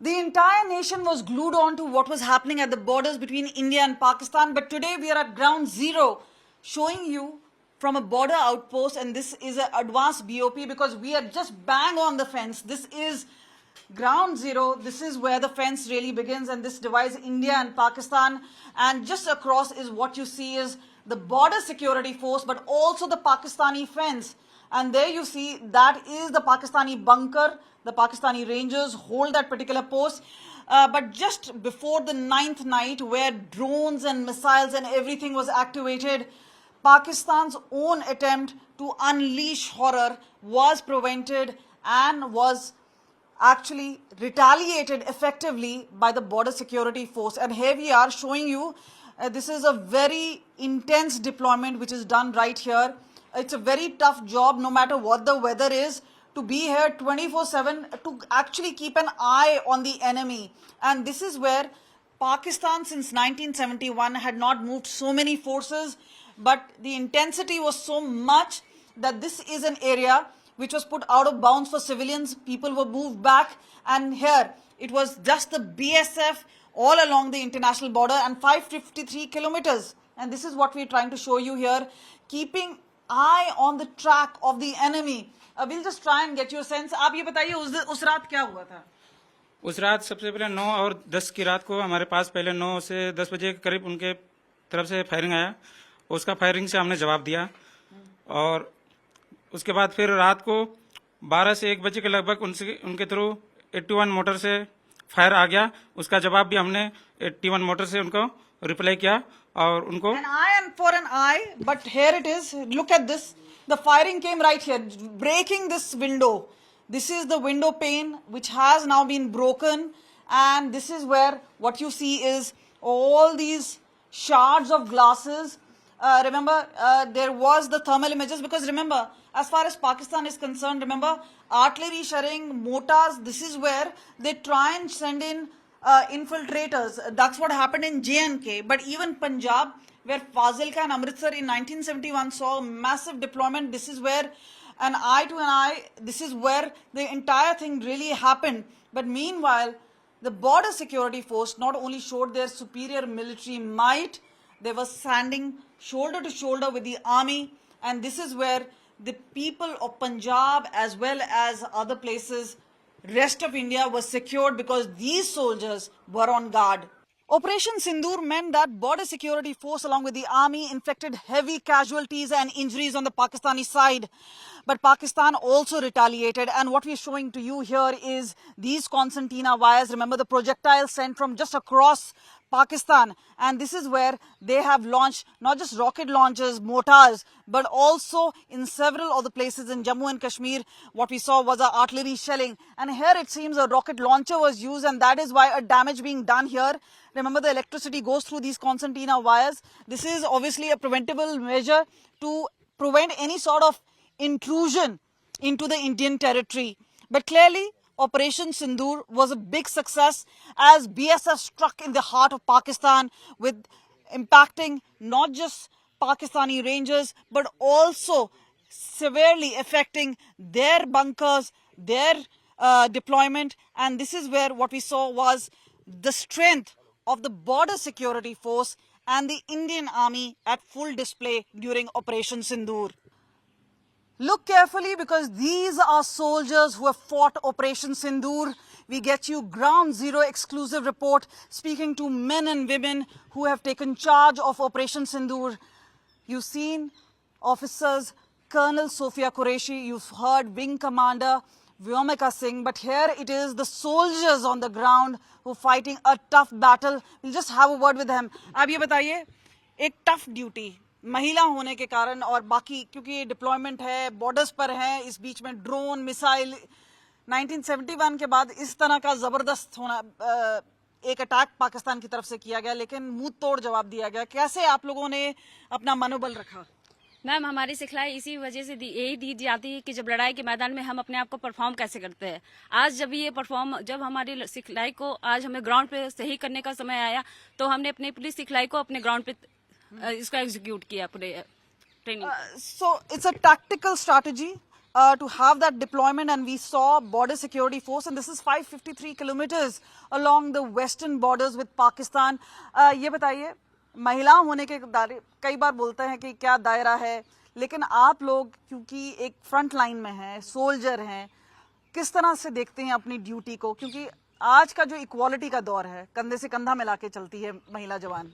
The entire nation was glued on to what was happening at the borders between India and Pakistan. But today we are at ground zero, showing you from a border outpost, and this is an advanced BOP because we are just bang on the fence. This is ground zero. This is where the fence really begins, and this divides India and Pakistan. And just across is what you see is the border security force, but also the Pakistani fence. And there you see that is the Pakistani bunker. The Pakistani Rangers hold that particular post. But just before the 9th night, where drones and missiles and everything was activated, Pakistan's own attempt to unleash horror was prevented and was actually retaliated effectively by the border security force. And here we are showing you, this is a very intense deployment which is done right here. It's a very tough job, no matter what the weather is, to be here 24/7 to actually keep an eye on the enemy. And this is where Pakistan since 1971 had not moved so many forces, but the intensity was so much that this is an area which was put out of bounds for civilians. People were moved back, and here it was just the BSF all along the international border and 553 kilometers. And this is what we're trying to show you here, keeping eye on the track of the enemy. We'll just try and get your sense. आप ये बताइए उस रात क्या हुआ था? उस रात सबसे पहले 9 और 10 की रात को हमारे पास पहले 9 से 10 बजे के करीब उनके तरफ से फायरिंग आया। उसका फायरिंग से हमने जवाब दिया, और उसके बाद फिर रात को 12 से 1 बजे के लगभग उनके थ्रू 81 मोटर से फायर आ गया। उसका जवाब भी हमने 81 मोटर से उनको रिप्लाई किया और उनको An eye and for an eye, but here it is. Look at this. The firing came right here, breaking this window. This is the window pane which has now been broken, and this is where what you see is all these shards of glasses. Remember, there was the thermal images, because remember, as far as Pakistan is concerned, remember, artillery shelling, mortars, this is where they try and send in infiltrators. That's what happened in J&K. But even Punjab, where Fazilka and Amritsar in 1971 saw massive deployment, this is where an eye to an eye, this is where the entire thing really happened. But meanwhile, the border security force not only showed their superior military might, they were standing shoulder to shoulder with the army. And this is where the people of Punjab as well as other places, rest of India, was secured because these soldiers were on guard. Operation Sindoor meant that border security force along with the army inflicted heavy casualties and injuries on the Pakistani side. But Pakistan also retaliated, and what we're showing to you here is these concertina wires. Remember, the projectiles sent from just across Pakistan, and this is where they have launched not just rocket launchers, mortars, but also in several other places in Jammu and Kashmir, what we saw was artillery shelling. And here it seems a rocket launcher was used, and that is why a damage being done here. Remember, the electricity goes through these concertina wires. This is obviously a preventable measure to prevent any sort of intrusion into the Indian territory. But clearly, Operation Sindoor was a big success as BSF struck in the heart of Pakistan, with impacting not just Pakistani Rangers but also severely affecting their bunkers, their deployment. And this is where what we saw was the strength of the border security force and the Indian army at full display during Operation Sindoor. Look carefully, because these are soldiers who have fought Operation Sindoor. We get you ground zero exclusive report speaking to men and women who have taken charge of Operation Sindoor. You've seen officers, Colonel Sophia Qureshi, you've heard Wing Commander Vyomika Singh, but here it is the soldiers on the ground who are fighting a tough battle. We'll just have a word with them. आप ये बताइए, एक tough duty, महिला होने के कारण और बाकी क्योंकि डिप्लॉयमेंट है, बॉर्डर्स पर है, इस बीच में ड्रोन, मिसाइल, 1971 के बाद इस तरह का जबरदस्त होना, एक अटैक पाकिस्तान की तरफ से किया गया, लेकिन मुंह तोड़ जवाब दिया गया. कैसे आप लोगों ने अपना मनोबल रखा? मैम, हमारी सिखलाई इसी वजह से यही दी जाती है कि जब लड़ाई के मैदान में हम अपने आप को परफॉर्म कैसे करते हैं. आज जब हमारी सिखलाई को आज हमें ग्राउंड पे सही करने का समय आया, तो हमने अपनी पूरी सिखलाई को अपने ग्राउंड पे इसको एग्जीक्यूट किया पूरे training. So it's a tactical strategy to have that deployment, and we saw border security force, and this is 553 kilometers along the western borders with Pakistan. ये बताइए, महिला होने के दायरे कई बार बोलते हैं कि क्या दायरा है, लेकिन आप लोग क्योंकि एक फ्रंट लाइन में हैं, सोल्जर हैं, किस तरह से देखते हैं अपनी ड्यूटी को? क्योंकि आज का जो इक्वालिटी का दौर है, कंधे से कंधा मिला के चलती है महिला जवान।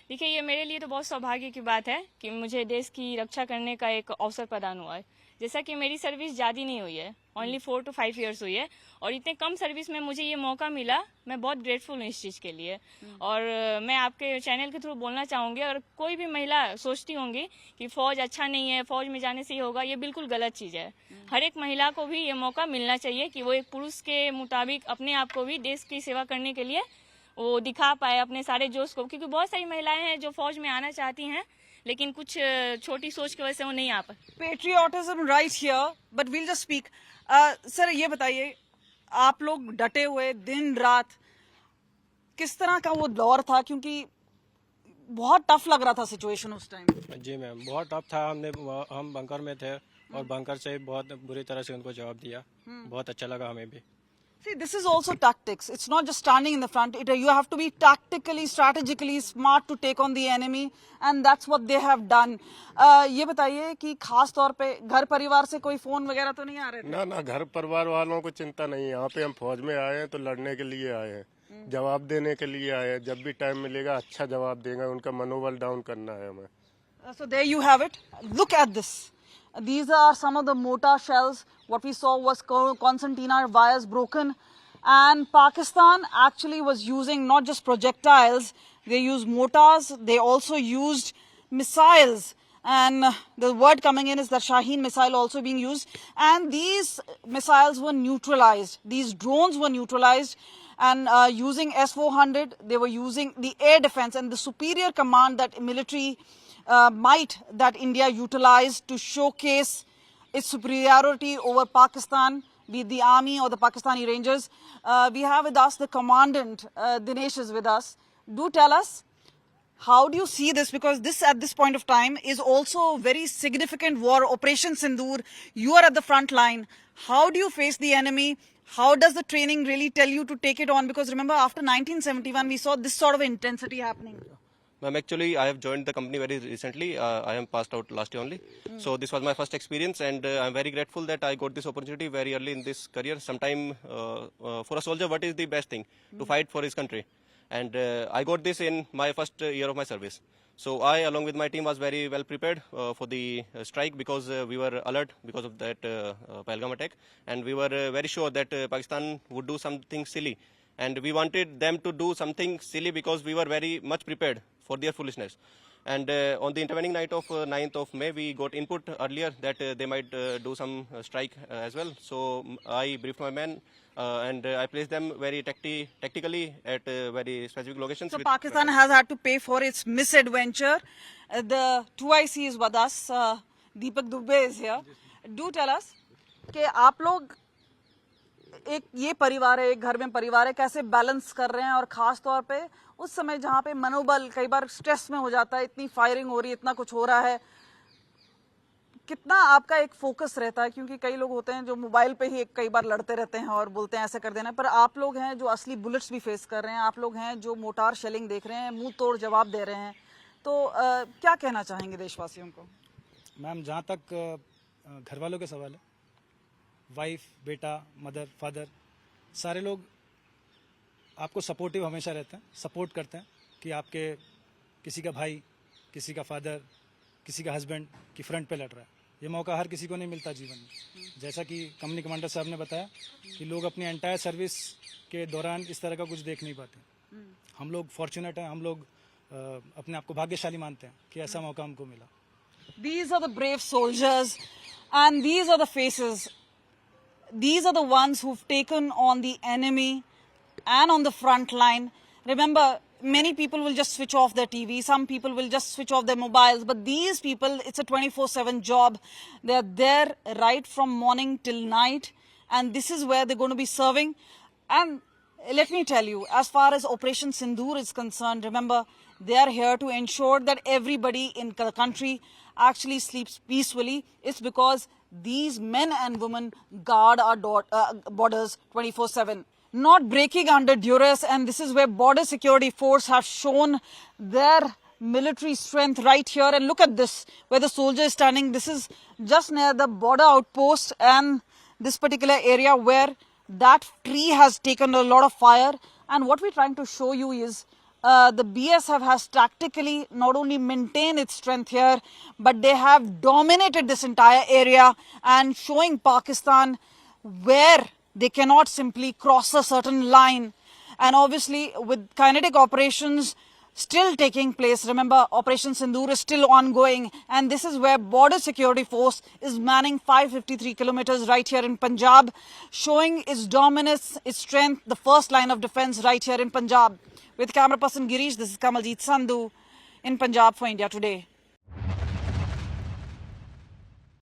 देखिए, ये मेरे लिए तो बहुत सौभाग्य की बात है कि मुझे देश की रक्षा करने का एक अवसर प्रदान हुआ है। जैसा कि मेरी सर्विस ज़्यादा नहीं हुई है, ओनली 4 to 5 years हुई है, और इतने कम सर्विस में मुझे ये मौका मिला, मैं बहुत ग्रेटफुल हूँ इस चीज़ के लिए। और मैं आपके चैनल के थ्रू बोलना चाहूँगी, और कोई भी महिला सोचती होंगी कि फ़ौज अच्छा नहीं है, फ़ौज में जाने से ही होगा, ये बिल्कुल गलत चीज़ है। हर एक महिला को भी ये मौका मिलना चाहिए कि वो एक पुरुष के मुताबिक अपने आप को भी देश की सेवा करने के लिए वो दिखा पाए अपने सारे जोश को, क्योंकि बहुत सारी महिलाएं हैं जो फौज में आना चाहती हैं, लेकिन कुछ छोटी सोच की वजह से वो नहीं आ पाती। Patriotism right here, but we'll just speak. Sir ये बताइए, आप लोग डटे हुए दिन रात, किस तरह का वो दौर था? क्योंकि बहुत टफ लग रहा था सिचुएशन उस टाइम। जी मैम, बहुत टफ था। हम बंकर में थे और बंकर से बहुत बुरी तरह से उनको जवाब दिया। बहुत अच्छा लगा हमें भी। See, this is also tactics. It's not just standing in the front. You have to be tactically, strategically smart to take on the enemy, and that's what they have done. ये बताइए कि खास तौर पे घर परिवार से कोई फोन वगैरह तो नहीं आ रहे थे? ना ना, घर परिवार वालों को चिंता नहीं है। यहाँ पे हम फौज में आए हैं तो लड़ने के लिए आए हैं, जवाब देने के लिए आए हैं। जब भी टाइम मिलेगा अच्छा जवाब देंगे, उनका मनोबल डाउन करना है हमें। So there you have it. Look at this. These are some of the mortar shells. What we saw was concertina wires broken, and Pakistan actually was using not just projectiles, they used mortars, they also used missiles, and the word coming in is that Shaheen missile also being used, and these missiles were neutralized, these drones were neutralized, and using S-400, they were using the air defense and the superior command that military might that India utilized to showcase its superiority over Pakistan, be it the army or the Pakistani Rangers. We have with us the commandant, Dinesh is with us. Do tell us, how do you see this? Because this, at this point of time, is also a very significant war, Operation Sindoor. You are at the front line. How do you face the enemy? How does the training really tell you to take it on? Because remember, after 1971, we saw this sort of intensity happening. Ma'am, actually, I have joined the company very recently. I am passed out last year only. So this was my first experience, and I'm very grateful that I got this opportunity very early in this career. Sometime for a soldier, what is the best thing? To fight for his country. And I got this in my first year of my service. So I, along with my team, was very well prepared for the strike, because we were alert because of that Pahalgam attack. And we were very sure that Pakistan would do something silly. And we wanted them to do something silly because we were very much prepared for their foolishness. And on the intervening night of 9th of May, we got input earlier that they might do some strike as well. So I briefed my men and I placed them very tactically at very specific locations. So Pakistan has had to pay for its misadventure. The 2IC is with us. Deepak Dubey is here. Do tell us कि आप लोग एक ये परिवार है, एक घर में परिवार है, कैसे बैलेंस कर रहे हैं? और खास तौर पे उस समय जहाँ पे मनोबल कई बार स्ट्रेस में हो जाता है, इतनी फायरिंग हो रही है, इतना कुछ हो रहा है, कितना आपका एक फोकस रहता है? क्योंकि कई लोग होते हैं जो मोबाइल पे ही कई बार लड़ते रहते हैं और बोलते हैं ऐसा कर देना, पर आप लोग हैं जो असली बुलेट्स भी फेस कर रहे हैं, आप लोग हैं जो मोटार शेलिंग देख रहे हैं, मुंह तोड़ जवाब दे रहे हैं, तो क्या कहना चाहेंगे देशवासियों को? मैम, जहाँ तक घर वालों के सवाल है, वाइफ, बेटा, मदर, फादर, सारे लोग आपको सपोर्टिव हमेशा रहते हैं, सपोर्ट करते हैं कि आपके किसी का भाई, किसी का फादर, किसी का हस्बैंड की फ्रंट पे लड़ रहा है। ये मौका हर किसी को नहीं मिलता जीवन में। जैसा कि कंपनी कमांडर साहब ने बताया कि लोग अपनी एंटायर सर्विस के दौरान इस तरह का कुछ देख नहीं पाते। हम लोग फॉर्चुनेट हैं, हम लोग अपने आप को भाग्यशाली मानते हैं कि ऐसा मौका हमको मिला। These are the brave soldiers and these are the faces. These are the ones who've taken on the enemy and on the front line. Remember, many people will just switch off their TV. Some people will just switch off their mobiles. But these people, it's a 24/7 job. They're there right from morning till night. And this is where they're going to be serving. And let me tell you, as far as Operation Sindoor is concerned, remember, They are here to ensure that everybody in the country actually sleeps peacefully. It's because these men and women guard our borders 24/7. Not breaking under duress, and this is where border security force have shown their military strength right here. And look at this, where the soldier is standing. This is just near the border outpost and this particular area where that tree has taken a lot of fire. And what we're trying to show you is the BSF has tactically not only maintained its strength here, but they have dominated this entire area and showing Pakistan where they cannot simply cross a certain line. And obviously with kinetic operations still taking place, remember Operation Sindoor is still ongoing, and this is where border security force is manning 553 kilometers right here in Punjab, showing its dominance, its strength, the first line of defense right here in Punjab. With camera person Girish, this is Kamaljeet Sandhu in Punjab for India Today.